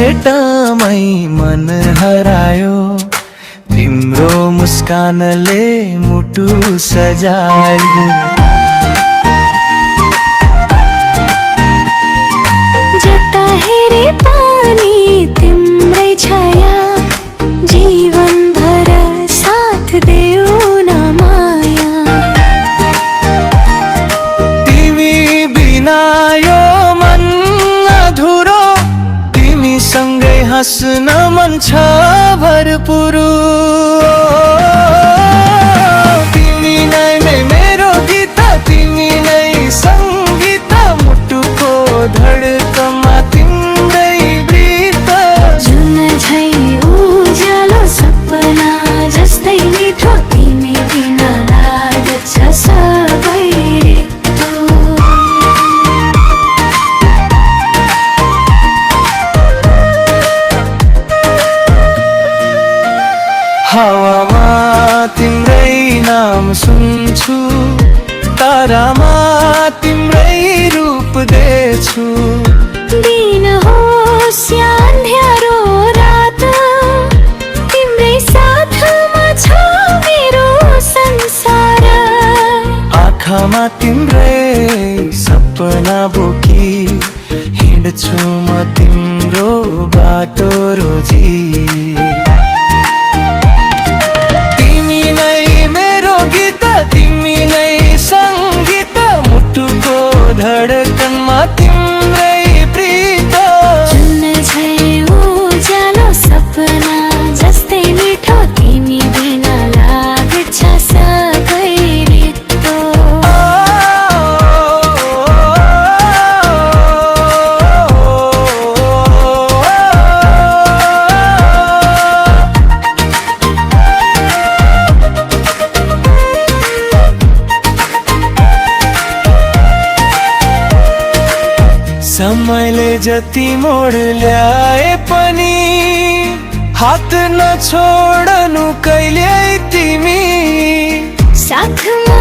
भेटमै मन हरायो, तिम्रो मुस्कानले मुटु सजायो। जता हेरे पानी तिम्रै छाया, जीवन भर साथ देऊ न माया। तिमी बिना यो मन अधुरो, तिमी सँगै हाँस्न मन छ भरपुर। तिमी नै मेरो गीत, तिमी नै सङ्गीत, मुटुको धडकनमा तिम्रै गीत। जुन झै उज्यालो सपना जस्तै मिठो, तिमी बिना लाग्छ सबै रित्तो। हावामा तिम्रै नाम सुन्छु, तारामा तिम्रै रूप देख्छु। दिन होस् या अँध्यारो रात, तिम्रै साथमा छ मेरो संसार। आँखामा तिम्रै सपना बोकी हिँड्छु म तिम्रो बाटो रोजी। तिमी नै मेरो गीत, तिमी नै सङ्गीत, मुटुको धडकनमा तिम्रै प्रीत। जुन झै उज्यालो सपना जस्तै मिठो, तिमी बिना लाग्छ सबै रित्तो। समयले जति मोड ल्याए पनि हात नछोडनु कहिले तिमी। साथमा